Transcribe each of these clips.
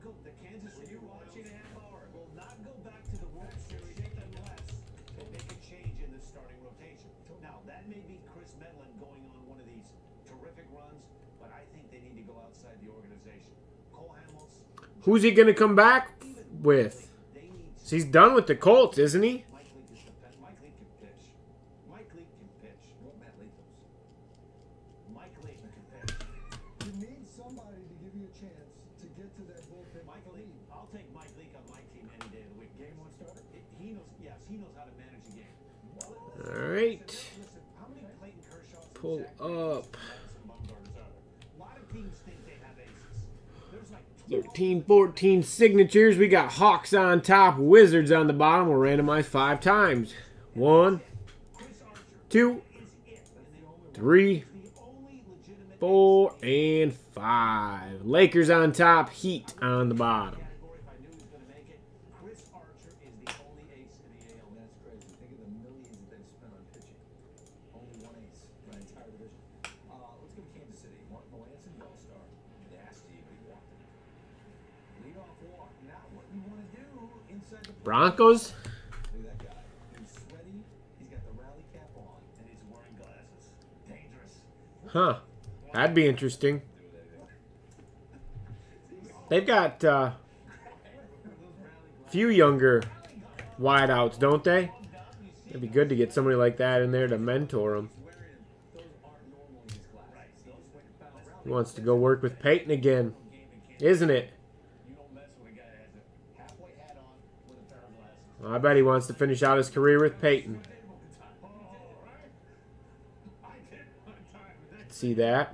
the Kansas City watching a half hour will not go back to the World Series unless they make a change in the starting rotation. Now, that may be Chris Medlin going on one of these terrific runs, but I think they need to go outside the organization. Cole Hamels. Who's he going to come back with? He's done with the Colts, isn't he? Mike Leake can pitch. Mike Leake can pitch. What Matt Leake does. Mike Leake can pitch. You need somebody to give you a chance to get to that bullpen. Mike Leake. I'll take Mike Leake on my team any day of the week. Game one starter. He knows. Yes, he knows how to manage a game. All right. Listen, how many Clayton Kershaws? Pull up. A lot of teams think they have aces. There's like 13, 14 signatures. We got Hawks on top, Wizards on the bottom. We'll randomize 5 times. 1, 2, 3, 4, and 5. Lakers on top, Heat on the bottom. Chris Archer is the only ace in the AL. That's crazy. Think of the millions that they've spent on pitching. Only one ace in the entire division. Let's go to Kansas City. Martin Melanson, the All-Star. Nasty, but he walked it. Leadoff walk. Not what you want to do inside the Broncos. Look at that guy. He's sweaty. He's got the rally cap on, and he's wearing glasses. Dangerous. Huh. That'd be interesting. They've got a few younger wideouts, don't they? It'd be good to get somebody like that in there to mentor them. He wants to go work with Peyton again, isn't it? Well, I bet he wants to finish out his career with Peyton. See that?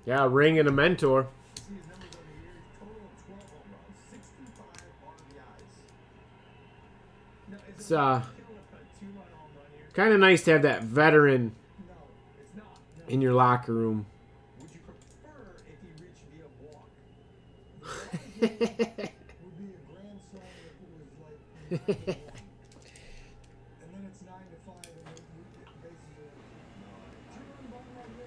Yeah, ring and a mentor. It's kind of nice to have that veteran in your locker room. Would you prefer if he reached via walk? Would be a grand slam if it was like. And then it's 9 to 5, and then bases are. Two-run ball right there.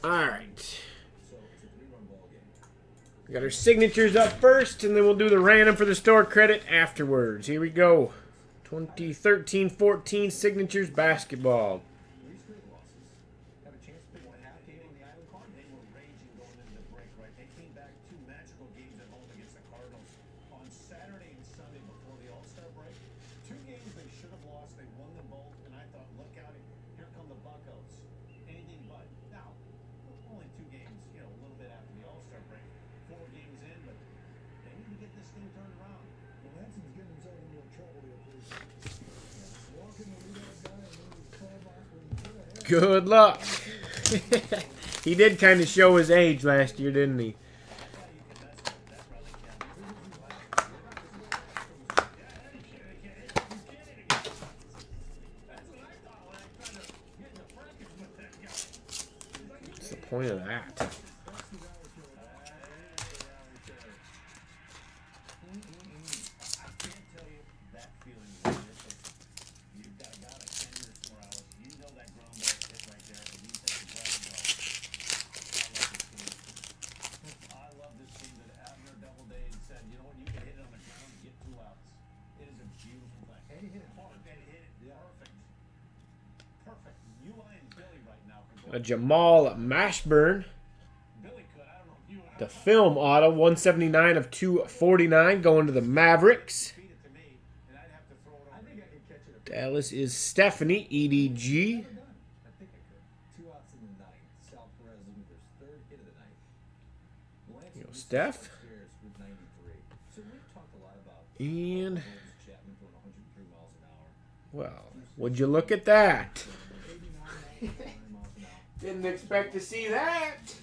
All right. We got our signatures up first, and then we'll do the random for the store credit afterwards. Here we go. 2013-14 signatures basketball. Good luck. He did kind of show his age last year, didn't he? What's the point of that? A Jamal Mashburn. The film auto, 179 of 249, going to the Mavericks. Dallas is Stephanie, EDG. Steph. And, well, would you look at that? Didn't expect to see that.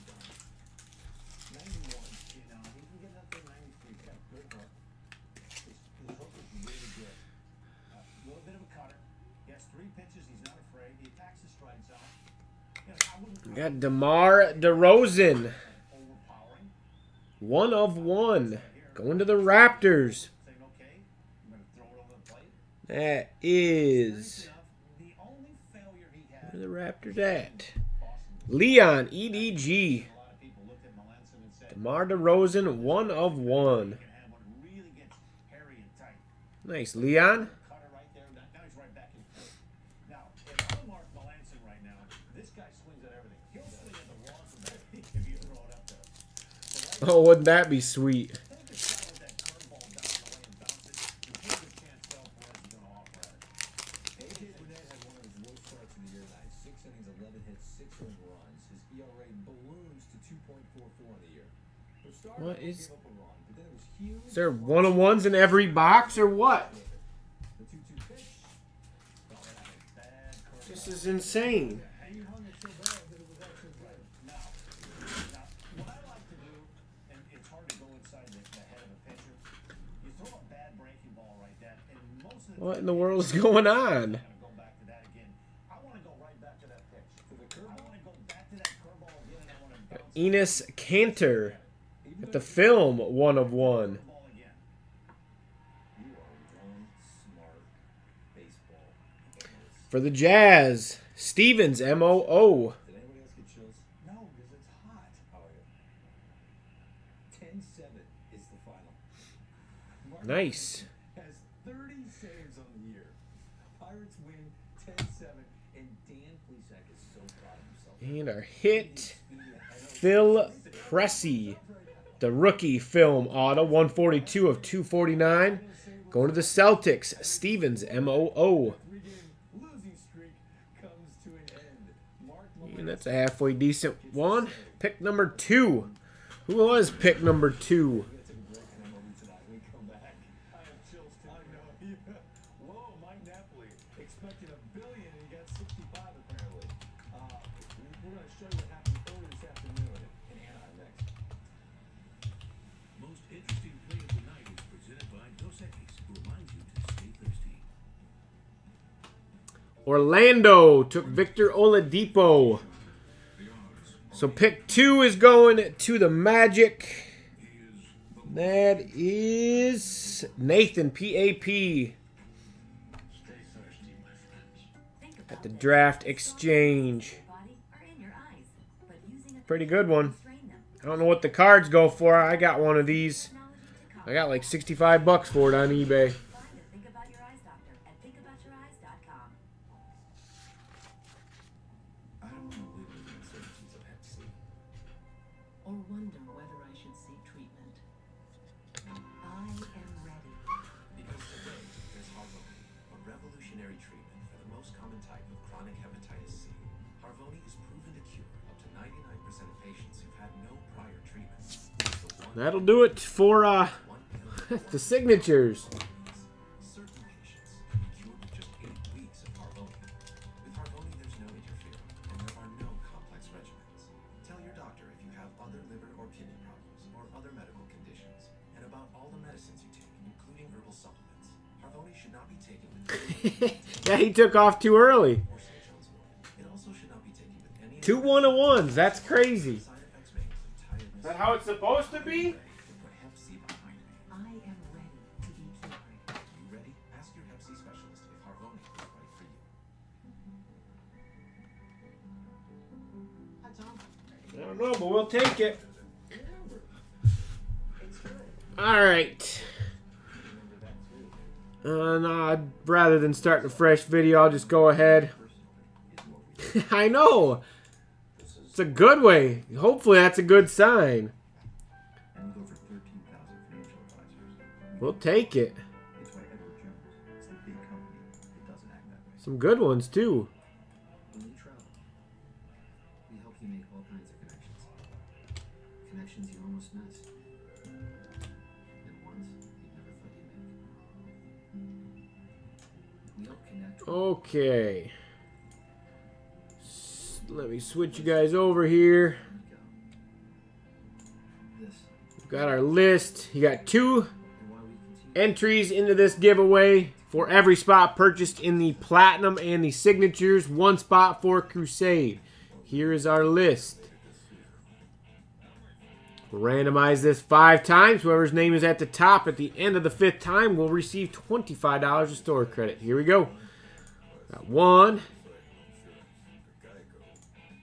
We got DeMar DeRozan. 1 of 1. Going to the Raptors. That is... where are the Raptors at? Leon, EDG. DeMar DeRozan, 1 of 1. Nice, Leon. Oh, wouldn't that be sweet? What is there 1-on-1s in every box or what? This is insane. What in the world is going on? Enes Kanter at the film, 1 of 1. For the Jazz, Stevens, MOO. Did anybody else get chills? No, because it's hot. Oh, yeah. 10-7 is the final. Nice. Has 30 saves on the year. Pirates win 10-7, and Dan Plesac is so proud of himself. And our hit, Phil Pressey. The rookie film auto, 142 of 249. Going to the Celtics, Stevens, MOO. And that's a halfway decent one. Pick number 2. Who was pick number 2? Orlando took Victor Oladipo. So pick 2 is going to the Magic. That is Nathan, PAP. At the Draft Exchange. Pretty good one. I don't know what the cards go for. I got one of these. I got like 65 bucks for it on eBay. Or wonder whether I should seek treatment. I am ready. Because today, there's Harvoni, a revolutionary treatment for the most common type of chronic hepatitis C. Harvoni is proven to cure up to 99% of patients who've had no prior treatment. That'll do it for the signatures. Certain patients can be cured with just 8 weeks of Harvoni. With Harvoni, there's no interferon, and there are no complex regimens. Tell your doctor if you have other liver or kidney problems or other medical conditions, and about all the medicines you take, including herbal supplements. Harvoni should not be taken with Yeah, he took off too early. It also should not be taken with any 2 1-on-1s. That's crazy. side effects may include tiredness. Is that how it's supposed to be? Put Hep C behind me. I am ready to be cured. You ready? Ask your Hep C specialist if Harvoni is right for you. I don't know, but we'll take it. Alright. No, rather than starting a fresh video, I'll just go ahead. I know. It's a good way. Hopefully that's a good sign. And with over 13,000 financial advisors. We'll take it. It's why Edward Jones is the big company that doesn't act that way. Some good ones, too. When you travel, we help you make all kinds of connections. Connections you almost missed. And ones you never thought you'd make. We help connect. Okay. Let me switch you guys over here. This We've got our list. You got 2 and why we continue. entries into this giveaway for every spot purchased in the Platinum and the Signatures. 1 spot for Crusade. Here is our list. We'll randomize this 5 times. Whoever's name is at the top at the end of the 5th time will receive $25 of store credit. Here we go. Got 1,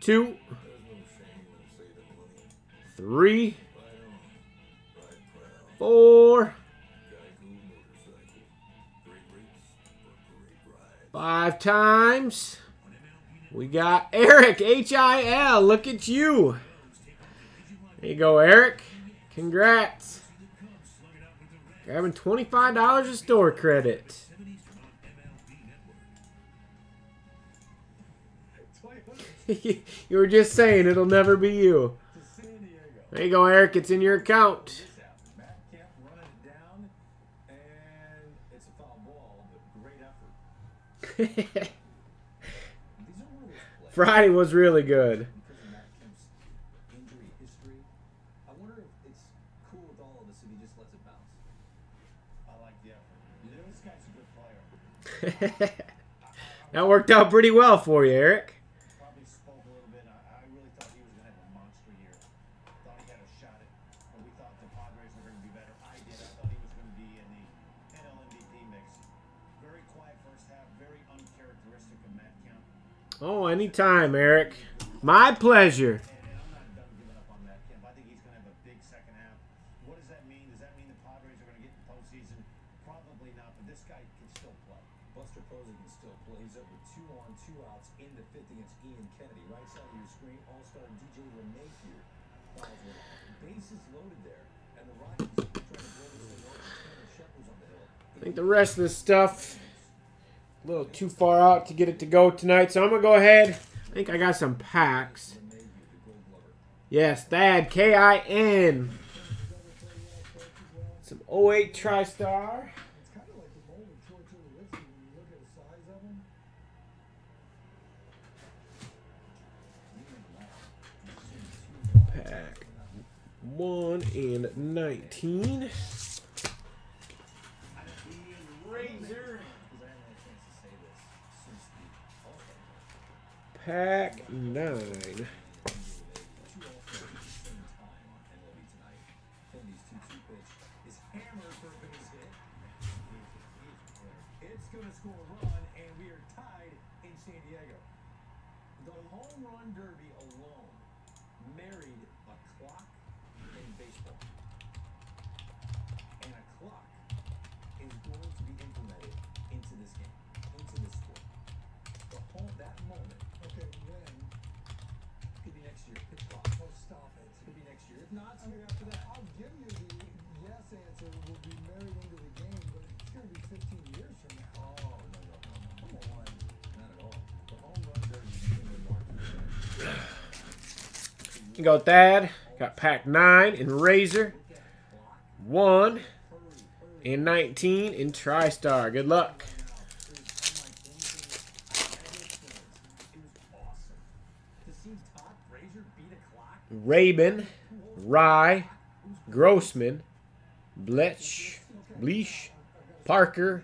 2, 3, 4, 5 times. We got Eric, H-I-L. Look at you. There you go, Eric. Congrats. Grabbing $25 of store credit. You were just saying it'll never be you. There you go, Eric. It's in your account. Friday was really good. I wonder if it's cool with all of us if he just lets it bounce. I like the effort. You know, this guy's a good player. That worked out pretty well for you, Eric. Probably spoke a little bit. I really thought he was going to have a monster year. Thought he had a shot at, but we thought the Padres were going to be better. I did. I thought he was going to be in the NL MVP mix. Very quiet first half. Very uncharacteristic of Matt Kemp. Oh, anytime, Eric. My pleasure. And I'm not done giving up on Matt Kemp. I think he's going to have a big second half. What does that mean? Does that mean the Padres are going to get in the postseason? Probably not, but this guy can still play. Buster Posey can still play. He's up with 2 on, 2 outs in the 5th against Ian Kennedy. Right side of your screen, all-star DJ LeMahieu. Bases loaded there, and the Rockies are trying to blow this thing open. Tanner Shepard's on the hill. I think the rest of this stuff a little too far out to get it to go tonight, so I'm going to go ahead. I think I got some packs. Yes, Thad, K-I-N. Some 08 TriStar. It's kind of like the mold of Troy Tulowitzki when you look at the size of him. Pack 1 and 19. Razor. Pack 9. It's going to score a run, and we are tied in San Diego. The home run derby alone married a clock in baseball. And a clock is going to be implemented into this game, into this sport. That moment. Okay, when? Could be next year. Pitch clock. Oh, stop it. Could be next year. If not, it's the year after that. I'll give you the yes answer. Will be married into the game, but it's going to be 15 years from now. Oh, no. Come on. Not at all. The home run derby is going to mark the event. You got Thad. Got pack 9 in Razor. 1 and 19 in TriStar. Good luck. Rabin, Rye, Grossman, Bleach, Parker,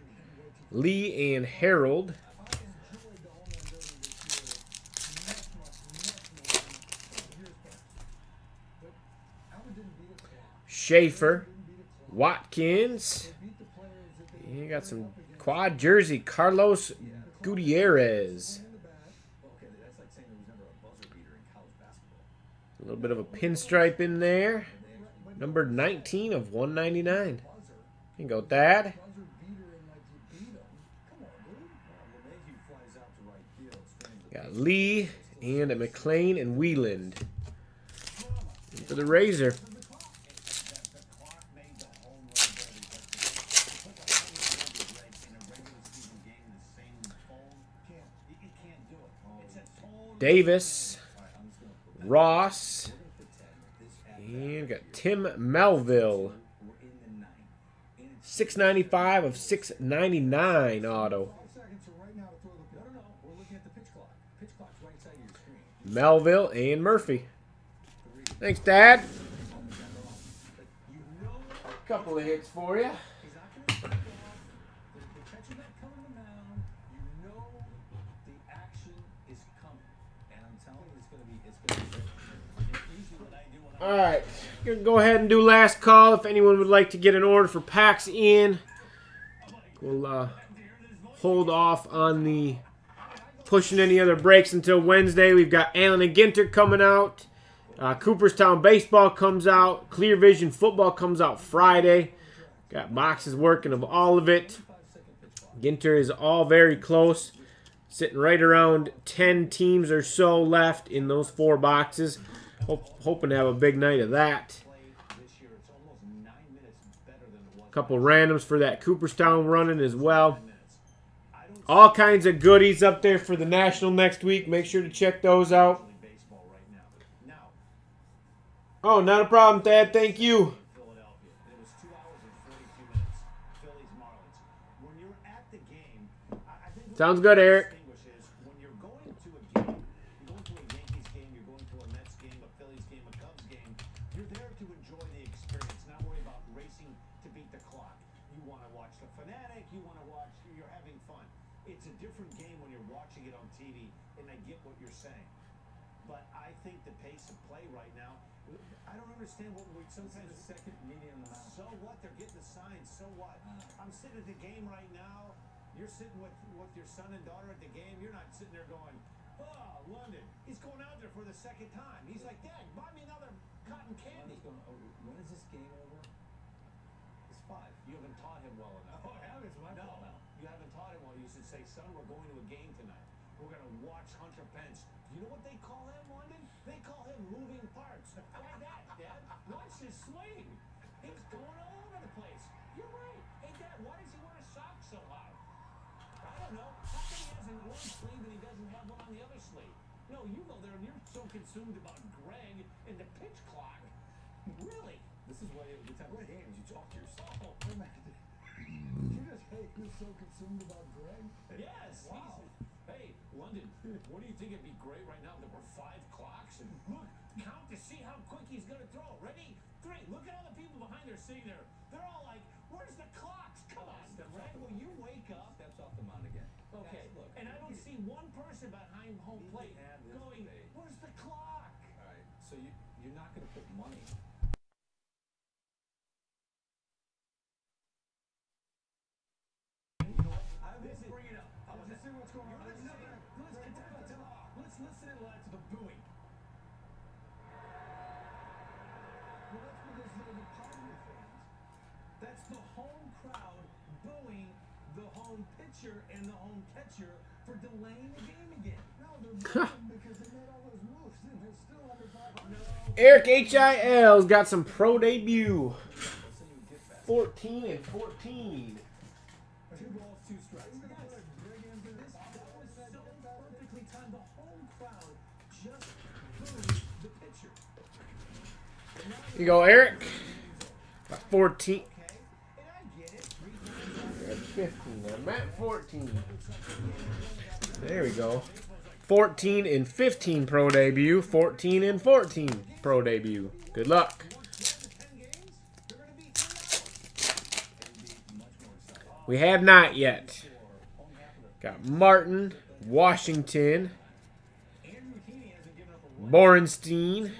Lee, and Harold. Schaefer, Watkins. You got some quad jersey. Carlos Gutierrez. A little bit of a pinstripe in there. Number 19 of 199. You go, Dad. Got Lee and a McLean and Wieland. For the Razor. Davis, Ross, and got Tim Melville. 695 of 699 auto. Melville and Murphy. Thanks, Dad. A couple of hits for you. Alright, gonna go ahead and do last call. If anyone would like to get an order for packs in, we'll hold off on the pushing any other breaks until Wednesday. We've got Allen and Ginter coming out. Cooperstown Baseball comes out. Clear Vision Football comes out Friday. Got boxes working of all of it. Ginter is all very close. Sitting right around 10 teams or so left in those 4 boxes. Hoping to have a big night of that. A couple randoms for that Cooperstown running as well. All kinds of goodies up there for the National next week. Make sure to check those out. Oh, not a problem, Thad. Thank you. Sounds good, Eric. It's a different game when you're watching it on TV, and I get what you're saying. But I think the pace of play right now, I don't understand what we sometimes a second meeting on the mound. So what? They're getting the signs. So what? I'm sitting at the game right now. You're sitting with your son and daughter at the game. You're not sitting there going, oh, London. He's going out there for the second time. He's like, Dad, buy me another cotton candy. When is this game over? It's 5. You haven't taught him well enough. Oh, I haven't. It's my fault now. You haven't taught him well. You should say, son, we're going to a game tonight. We're going to watch Hunter Pence. You know what they call him, London? They call him moving parts. Why that, Dad? Watch his swing. He's going all over the place. You're right. Hey, Dad, why does he wear a sock so high? I don't know. How come he has one sleeve and he doesn't have one on the other sleeve? No, you go there and you're so consumed about Greg and the pitch clock. Really? This is why every time we're games, you talk to yourself. Did you just say he was so consumed about Greg? Yes. Wow. Hey, London, what do you think it'd be great right now that we're 5 clocks? And look, count to see how quick he's going to throw. Ready? 3. Look at all the people behind there sitting there. They're all like, where's the clocks? Come on, Greg, will you wake up? Steps off the mound again. Okay, Look, and I don't see one person behind home plate going, where's the clock? All right, so you're not going to put money. Bring it up. I want to see what's going on. Let's listen in live to the booing. Well, that's because they're the Padre fans. That's the home crowd booing the home pitcher and the home catcher for delaying the game again. No, they're booing because they made all those moves and they're still under 500. Eric HIL's got some pro debut. 14 and 14. 2 balls, 2 strikes. That was so perfectly timed. The home crowd just booed the pitcher. Here you go, Eric. Got 14. Okay, and I get it. 15. I'm at 14. There we go. 14 and 15 pro debut. 14 and 14 pro debut. Good luck. We have not yet. Got Martin, Washington, Borenstein,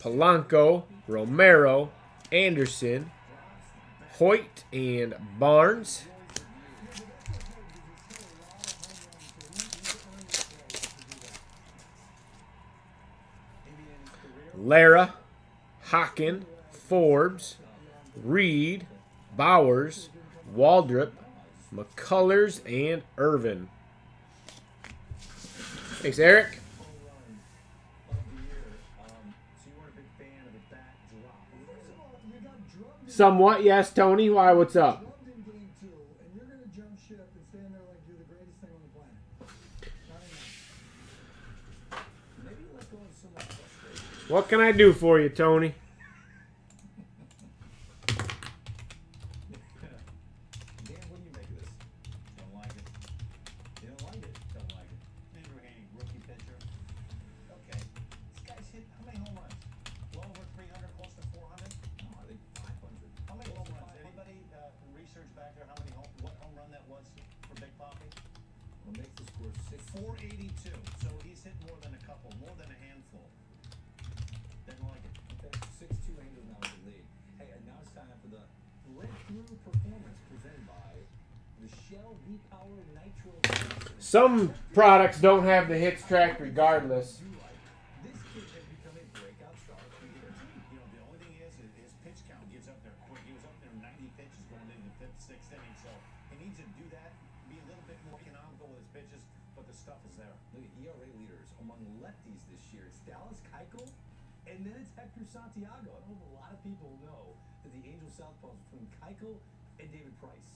Polanco, Romero, Anderson, Hoyt, and Barnes. Lara, Hockin, Forbes, Reed, Bowers, Waldrop, McCullers, and Irvin. Thanks, Eric. Somewhat, yes, Tony. Why, what's up? Drubbed in game 2, and you're going to jump ship and stand there like you're the greatest thing on the planet. Not enough. Maybe let go of some of the frustration. What can I do for you, Tony? Dan, what do you make of this? Don't like it. You don't like it? Don't like it. Andrew Haney, rookie pitcher. Okay. This guy's hit how many home runs? Well over 300, close to 400? No, I think 500. How many home runs? Anybody can research back there what home run that was for Big Poppy? What makes the score 6? 482. So he's hit more than a couple, more than a handful. Didn't like it. Okay. 6-2 Angels now in the lead. Hey, and now it's time for the breakthrough performance presented by the Shell V-Power Nitro. Some products don't have the hits track regardless. This kid has become a breakout star for their team. You know, the only thing is his pitch count gets up there quick. He was up there 90 pitches going into the 5th, 6th inning, so he needs to do that, be a little bit more economical with his pitches, but the stuff is there. Look at ERA leaders among lefties this year. It's Dallas Keuchel, and then it's Hector Santiago. I don't know if a lot of people know that the Angel Southpaw is between Keuchel and David Price.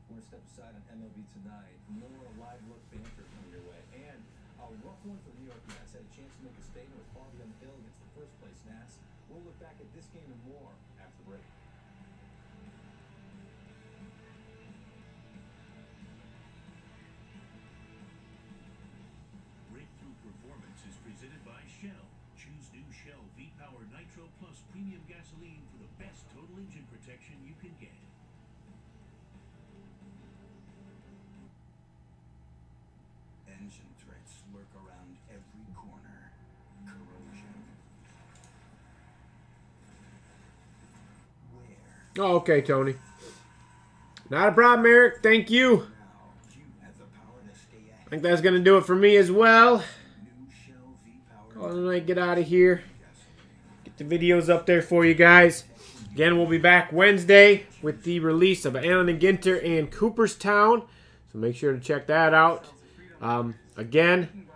We're going to step aside on MLB tonight. More live look banter coming your way. And a rough one for the New York Mets. Had a chance to make a statement with Harvey on the hill against the first place Nats. We'll look back at this game and more after the break. Breakthrough Performance is presented by Shell. Choose new Shell V-Power Nitro Plus Premium Gasoline for the best total engine protection you can get. Engine threats lurk around every corner. Corrosion. Where? Oh, okay, Tony. Not a problem, Eric. Thank you. Now you have the power to stay I ahead. think that's going to do it for me as well. New Shell V-Power Call it a night, get out of here. gasoline. Get the videos up there for you guys. Again, we'll be back Wednesday with the release of Allen and Ginter and Cooperstown. So make sure to check that out. Again,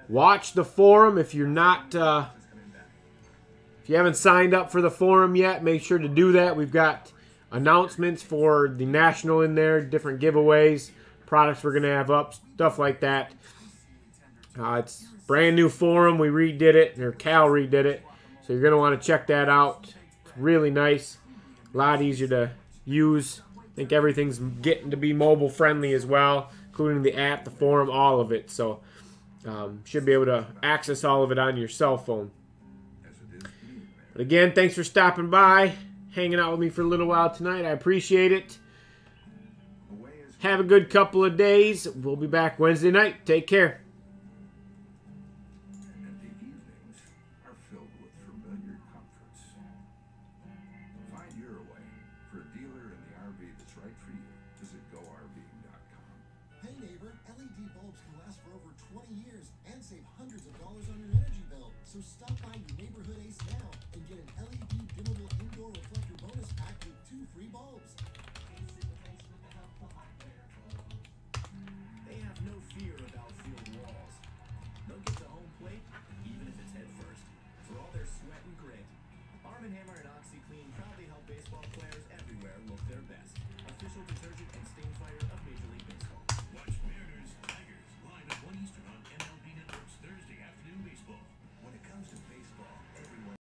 watch the forum. If you're not, if you haven't signed up for the forum yet, make sure to do that. We've got announcements for the National in there, different giveaways, products we're going to have up, stuff like that. It's a brand new forum. We redid it, or Cal redid it. So you're going to want to check that out. It's really nice. A lot easier to use. I think everything's getting to be mobile friendly as well, including the app, the forum, all of it. So should be able to access all of it on your cell phone. But again, thanks for stopping by, hanging out with me for a little while tonight. I appreciate it. Have a good couple of days. We'll be back Wednesday night. Take care. And the evenings are filled with familiar comforts. Find your way. For a dealer in the RV that's right for you, visit GoRVing.com. Hey neighbor, LED bulbs can last for over 20 years and save hundreds of dollars on your energy bill. So stop by your neighborhood Ace now and get an LED dimmable indoor reflector bonus pack with 2 free bulbs. They have no fear of outfield walls. They'll get to home plate, even if it's head first. For all their sweat and grit, Arm & Hammer and OxyClean proudly help baseball players everywhere look their best. Official detergent